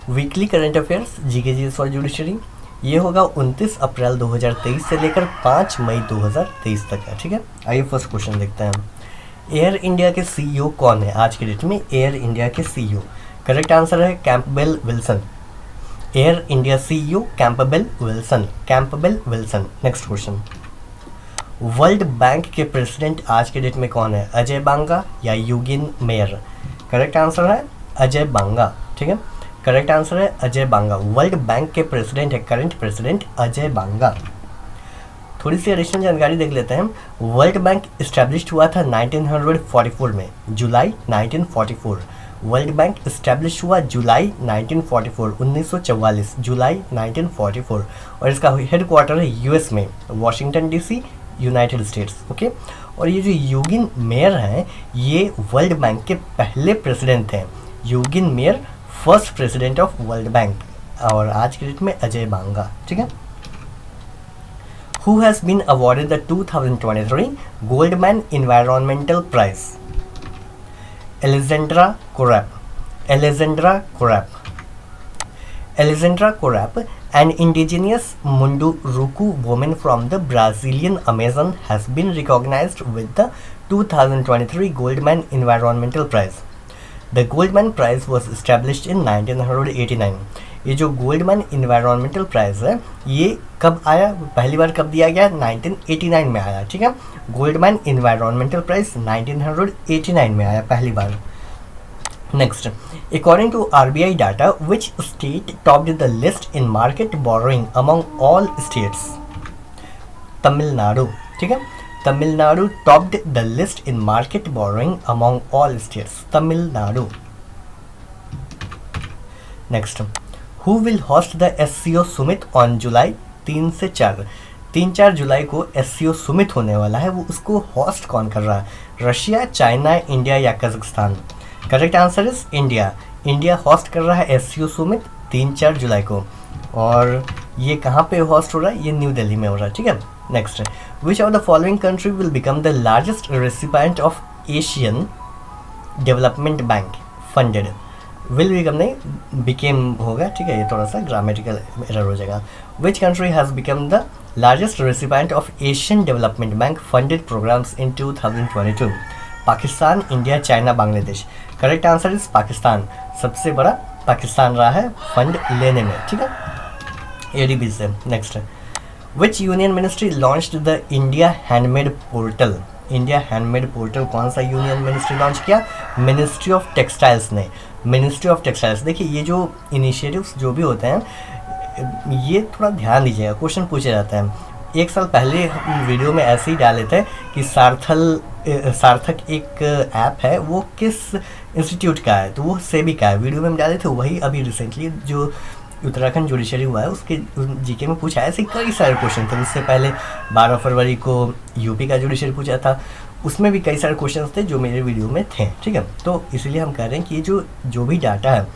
Weekly current affairs GK for judiciary, ये होगा 29 अप्रैल 2023 से लेकर 5 मई 2023 तक है। ठीक है, आइए फर्स्ट क्वेश्चन देखते हैं। एयर इंडिया के सीईओ कौन है आज के डेट में? एयर इंडिया के सीईओ, करेक्ट आंसर है Campbell Wilson. Air India CEO Campbell Wilson, Campbell Wilson. Next question, world bank के प्रेसिडेंट आज के डेट में कौन है? अजय बांगा या यूगिन मेयर? करेक्ट आंसर है अजय बांगा। ठीक है, करेक्ट आंसर है अजय बांगा। वर्ल्ड बैंक के प्रेसिडेंट है, करंट प्रेसिडेंट अजय बांगा। थोड़ी सी एडिशनल जानकारी देख लेते हैं। वर्ल्ड बैंक इस्टेब्लिश हुआ था 1944 में, जुलाई 1944। वर्ल्ड बैंक इस्टेब्लिश हुआ जुलाई 1944, 1944, जुलाई 1944। और इसका हेड क्वार्टर है यूएस में, Washington DC, United states. Okay, और ये जो यूगिन मेयर हैं, ये वर्ल्ड बैंक के पहले प्रेसिडेंट थे। Eugene Meyer first president of world bank, और आज के डेट में अजय बांगा। ठीक है, Who has been awarded the 2023 Goldman Environmental Prize? Alexandra Korab. Alexandra Korab. Alexandra Korab, an indigenous Munduruku woman from the Brazilian Amazon, has been recognized with the 2023 Goldman Environmental Prize. The Goldman Prize was established in 1989. ये जो Goldman environmental prize है, ये कब आया, पहली बार कब दिया गया? 1989 में आया। ठीक है, गोल्डमैन इन्वायरमेंटल प्राइज 1989 में आया पहली बार। Next, according to RBI data which state topped the list in market borrowing among all states? Tamil Nadu. ठीक है, Tamil Nadu topped the list in market borrowing among all states, Tamil Nadu. Next, Who will host the SCO summit on जुलाई 3 से 4? 3-4 जुलाई को SCO Sumit होने वाला है, वो उसको होस्ट कौन कर रहा है? रशिया, चाइना, इंडिया या Kazakhstan? Correct answer is India. India host कर रहा है SCO सुमित 3-4 जुलाई को, और ये कहाँ पे होस्ट हो रहा है? ये न्यू दिल्ली में हो रहा है। ठीक है, next, which of the following country will become the largest recipient of Asian Development Bank funded? Will become नहीं, बिकेम होगा। ठीक है, ये थोड़ा सा ग्रामेटिकल एरर हो जाएगा। Which country has become the largest recipient of Asian Development Bank funded programmes in 2022? Pakistan, India, China, Bangladesh? Correct answer is Pakistan. सबसे बड़ा पाकिस्तान रहा है फंड लेने में। ठीक है, एडीबी से। Next, which union ministry launched the India handmade portal? India handmade portal कौन सा यूनियन मिनिस्ट्री लॉन्च किया? मिनिस्ट्री ऑफ टेक्सटाइल्स ने, मिनिस्ट्री ऑफ टेक्सटाइल्स। देखिए, ये जो इनिशिएटिव्स जो भी होते हैं, ये थोड़ा ध्यान दीजिएगा, क्वेश्चन पूछा जाता है। एक साल पहले हम वीडियो में ऐसे ही डाले थे कि सार्थक एक ऐप है, वो किस इंस्टीट्यूट का है, तो वो सेबी का है। वीडियो में हम डाले थे, वही अभी रिसेंटली जो उत्तराखंड जुडिशरी हुआ है उसके जीके में पूछा है। ऐसे कई सारे क्वेश्चन थे। उससे पहले 12 फरवरी को यूपी का जुडिशरी पूछा था, उसमें भी कई सारे क्वेश्चंस थे जो मेरे वीडियो में थे। ठीक है, तो इसीलिए हम कह रहे हैं कि जो भी डाटा है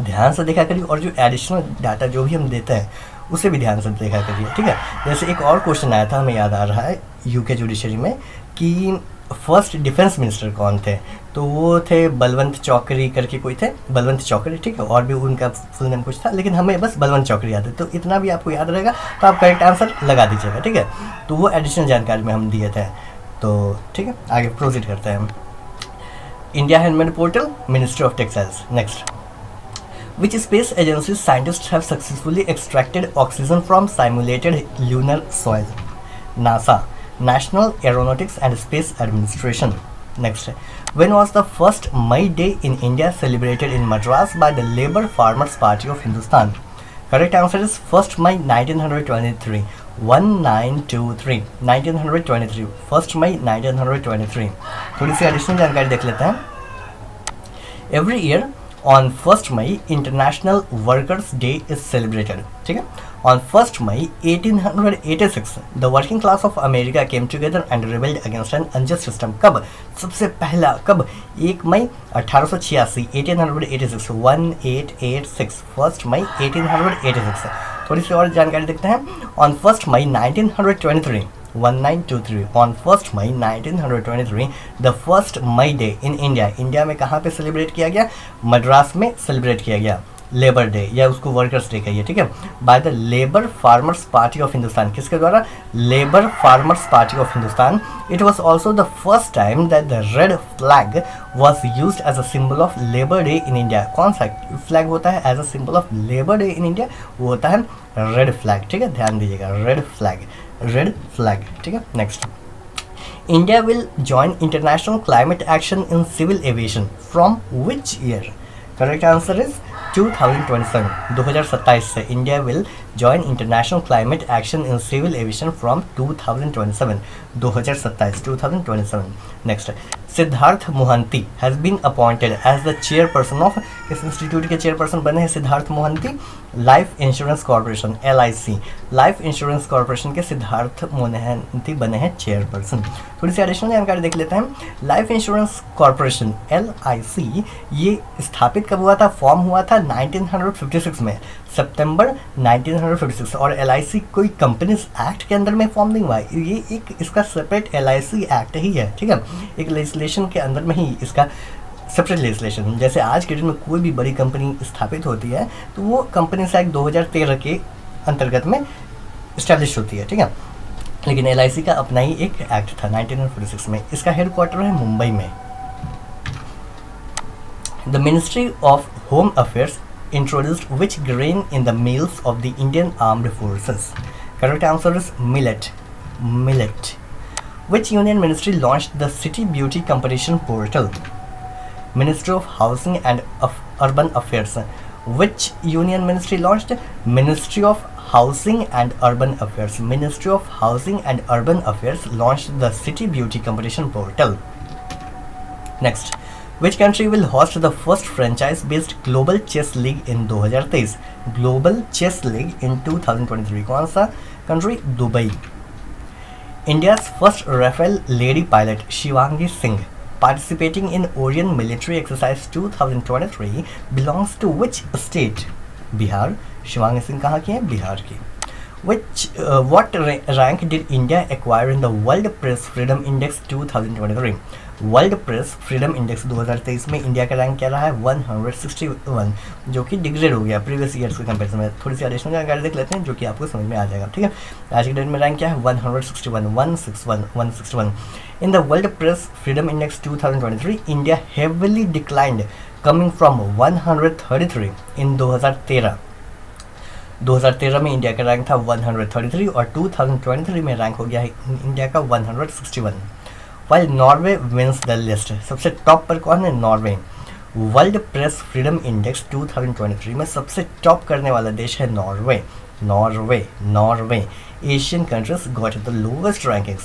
ध्यान से देखा करिए, और जो एडिशनल डाटा जो भी हम देते हैं उसे भी ध्यान से देखा करिए। ठीक है, जैसे एक और क्वेश्चन आया था, हमें याद आ रहा है यूके जुडिशरी में, कि फर्स्ट डिफेंस मिनिस्टर कौन थे? तो वो थे बलवंत चौकरी करके कोई थे, बलवंत चौकरी। ठीक है, और भी उनका फुल नेम कुछ था, लेकिन हमें बस बलवंत चौकरी याद है, तो इतना भी आपको याद रहेगा तो आप करेक्ट आंसर लगा दीजिएगा। ठीक है, तो वो एडिशनल जानकारी में हम दिए थे। तो ठीक है, आगे प्रोसीड करते हैं। India handmade portal, ministry of textiles. Next, which space agency scientist have successfully extracted oxygen from simulated lunar soil? NASA, National Aeronautics and Space Administration. Next, when was the first May Day in India celebrated in Madras by the Labour Farmers Party of Hindustan? Correct answer is 1st May 1923. 1923, 1923, 1st May 1923. थोड़ी सी additional जानकारी देख लेते हैं। Every year on 1st May International Workers Day is celebrated. ठीक है, on 1st May 1886 the working class of America came together and rebelled against an unjust system. कब? सबसे पहला कब? 1 मई 1886, 1886, 1886, 1st May 1886। थोड़ी सी और जानकारी देखते हैं। on 1st May 1923, 1923, on 1st May 1923 the first May Day in India, India में कहाँ पे सेलिब्रेट किया गया? मद्रास में सेलिब्रेट किया गया। लेबर डे या उसको वर्कर्स डे कहिए, ठीक है, by the Labour Farmers Party of Hindustan, किसके द्वारा, Labour Farmers Party of Hindustan. It was also the first time that the red flag was use as a symbol of Labour Day in India. कौन सा flag होता है as a symbol of Labour Day in India, वो होता है red flag, ठीक है, ध्यान दीजिएगा, रेड फ्लैग, रेड फ्लैग, ठीक है। Next, India will join international climate action in civil aviation from which year? Correct answer is 2027. 2027 से India will join international climate action in civil aviation from 2027. 2027. Next, Siddharth Mohanty has been appointed as the chairperson of, किस institute के chairperson बने हैं Siddharth Mohanty, Life Insurance Corporation, LIC, Life Insurance Corporation के सिद्धार्थ मोहंती बने हैं chairperson. थोड़ी सी additional जानकारी देख लेते हैं। लाइफ इंश्योरेंस कॉर्पोरेशन LIC ये स्थापित कब हुआ था, फॉर्म हुआ था 1956 में, सितंबर 1956, और LIC कोई कंपनीज एक्ट के अंदर में फॉर्म नहीं हुआ है, ये एक इसका सेपरेट LIC एक्ट ही है, ठीक है, एक लेजिस्लेशन के अंदर में ही इसका सेपरेट लेजिस्लेशन। जैसे आज के दिन में कोई भी बड़ी कंपनी स्थापित होती है तो वो कंपनीज एक्ट 2013 के अंतर्गत में इस्टेब्लिश होती है, ठीक है, लेकिन LIC का अपना ही एक एक्ट था 1946 में। इसका हेडक्वार्टर है मुंबई में। The ministry of home affairs introduced which grain in the meals of the Indian Armed Forces? Correct answer is millet. Millet. Which union ministry launched the City Beauty Competition portal? Ministry of Housing and Urban Affairs. Which union ministry launched? Ministry of Housing and Urban Affairs. Ministry of Housing and Urban Affairs launched the City Beauty Competition portal. Next, which country will host the first franchise-based Global Chess League in 2023? Global Chess League in 2023. कौन सा country? Dubai. India's first Rafale lady pilot Shivangi Singh participating in Orion Military Exercise 2023 belongs to which state? Bihar. Shivangi Singh कहाँ की है? बिहार की. What rank did India acquire in the World Press Freedom Index 2023? World press freedom index 2023 में India का rank क्या रहा है? 161, जो कि डिग्रेड हो गया प्रीवियस ईयर्स के कंपेरिजन में। थोड़ी सी एडिशनल जानकारी देख लेते हैं जो कि आपको समझ में आ जाएगा, ठीक है। आज के डेट में रैंक क्या है? 161। In the world press freedom index 2023 India heavily declined coming from 133 इन 2013। 2013 में इंडिया का रैंक था 133 और 2023 में रैंक हो गया है इंडिया का 161। While Norway wins the list, सबसे टॉप पर कौन है? Norway. World press freedom index 2023 में सबसे टॉप करने वाला देश है Norway. Norway. Asian countries got the lowest rankings.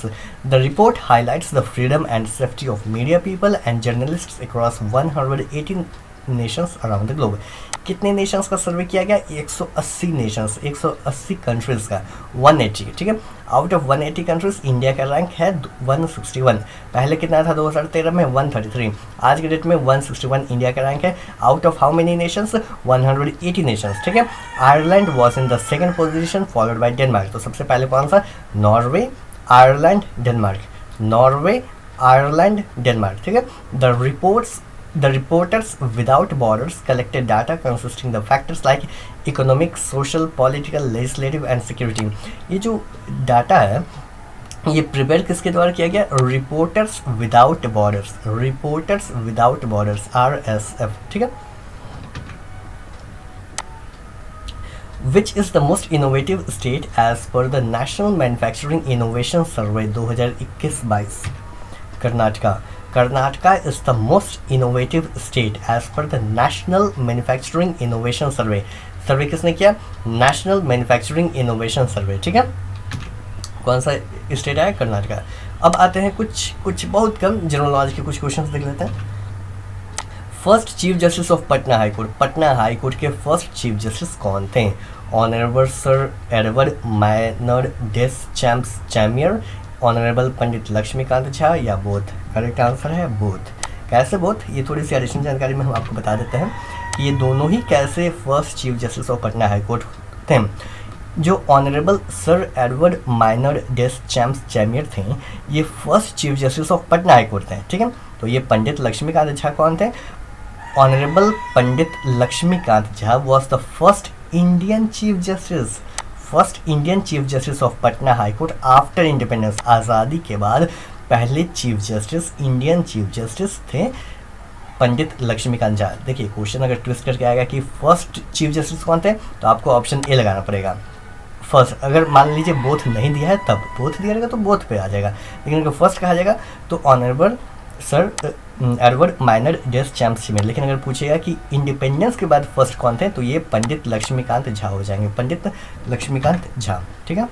The report highlights the freedom and safety of media people and journalists across 118 Nations around the globe. कितने Nations का सर्वे किया गया? 180 नेशंस, 180 कंट्रीज का, 180, ठीक है। आउट ऑफ 180 कंट्रीज इंडिया का rank है 161। पहले कितना था 2013 में? 133। आज के डेट में 161 इंडिया का रैंक है। Out of how many Nations? 180 Nations, ठीक है। Ireland was in the second position followed by Denmark. तो सबसे पहले कौन सा? Norway, Ireland, Denmark. Norway, Ireland, Denmark, ठीक है। The Reporters Without Borders collected data consisting the factors like economic, social, political, legislative and security. ये जो data है ये प्रिपेयर किसके द्वारा किया गया? Reporters without borders, reporters without borders, RSF, ठीक है। Which is the most innovative state as per the National Manufacturing Innovation Survey 2021-22? Karnataka is the most innovative state as per the National Manufacturing Innovation Survey. सर्वे किसने किया? National manufacturing innovation सर्वे, ठीक है। कौन सा state है? कर्नाटका। अब आते हैं कुछ बहुत कम जनरल नॉलेज के कुछ क्वेश्चंस देख लेते हैं। First chief justice of Patna high court, Patna high court के फर्स्ट चीफ जस्टिस कौन थे? ऑनरेबल सर एडवर्ड माइनर डेस चैम्पियर, ऑनरेबल पंडित लक्ष्मीकांत झा या बोथ? करेक्ट आंसर है बोथ। कैसे बोथ? ये थोड़ी सी एडिशनल जानकारी में हम आपको बता देते हैं कि ये दोनों ही कैसे first chief justice of Patna high court थे। जो ऑनरेबल सर एडवर्ड माइनर डेस चैम्पियर थे ये first chief justice of Patna high court थे, ठीक है। तो ये पंडित लक्ष्मीकांत झा कौन थे? Honourable Pandit Laxmikant Jha was the first Indian chief justice, first Indian chief justice of Patna high Court after independence. आज़ादी के बाद पहले चीफ जस्टिस, इंडियन चीफ जस्टिस थे पंडित लक्ष्मीकांत झा। देखिए क्वेश्चन अगर ट्विस्ट करके आएगा कि फर्स्ट चीफ जस्टिस कौन थे, तो आपको ऑप्शन ए लगाना पड़ेगा फर्स्ट। अगर मान लीजिए बोथ नहीं दिया है तब, बोथ दिया रहेगा तो बोथ पे आ जाएगा, लेकिन अगर फर्स्ट कहा जाएगा तो ऑनरेबल सर एडवर्ड माइनर डेस चैम्पशिमेर। लेकिन अगर पूछेगा कि इंडिपेंडेंस के बाद फर्स्ट कौन थे, तो ये पंडित लक्ष्मीकांत झा हो जाएंगे, पंडित लक्ष्मीकांत झा। ठीक है।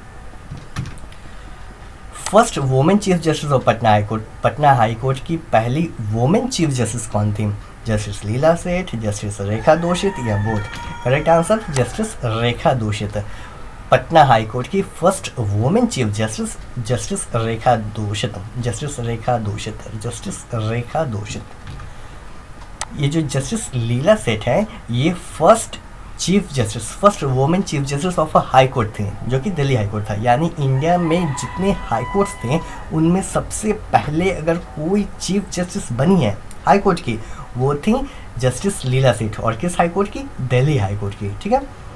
First women chief justice of Patna high court, Patna high court की पहली वुमेन चीफ जस्टिस कौन थी? जस्टिस लीला सेठ, जस्टिस रेखा दोषित या both? Correct answer justice Rekha Doshit. Patna high court की first women chief justice justice Rekha Doshit, justice Rekha Doshit, justice Rekha Doshit. ये जो जस्टिस लीला सेठ है ये first chief justice, first women chief justice of a high court थी, जो कि दिल्ली हाई कोर्ट था। यानी इंडिया में जितने हाई कोर्ट्स थे उनमें सबसे पहले अगर कोई चीफ जस्टिस बनी है हाई कोर्ट की, वो थी जस्टिस लीला सेठ। और किस हाई कोर्ट की? दिल्ली हाई कोर्ट की। ठीक है।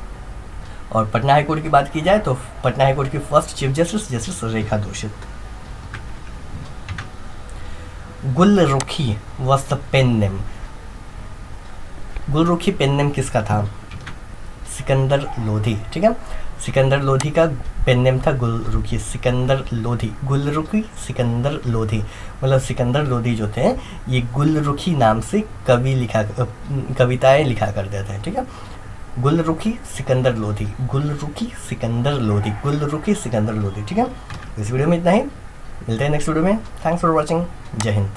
और पटना हाई कोर्ट की बात की जाए तो पटना हाई कोर्ट की first chief justice justice Rekha Doshit. Gulrukhi was the pen name, Gulrukhi pen name किसका था? सिकंदर लोधी। ठीक है। सिकंदर लोधी का पेन नेम था गुलरुखी, सिकंदर लोधी, गुलरुखी सिकंदर लोधी। मतलब सिकंदर लोधी जो थे ये गुलरुखी नाम से कविताएं लिखा करते थे। ठीक है। गुलरुखी सिकंदर लोधी, गुलरुखी सिकंदर लोधी, गुलरुखी सिकंदर लोधी। ठीक है। इस वीडियो में इतना ही, मिलते हैं नेक्स्ट वीडियो में। Thanks for watching. जय हिंद।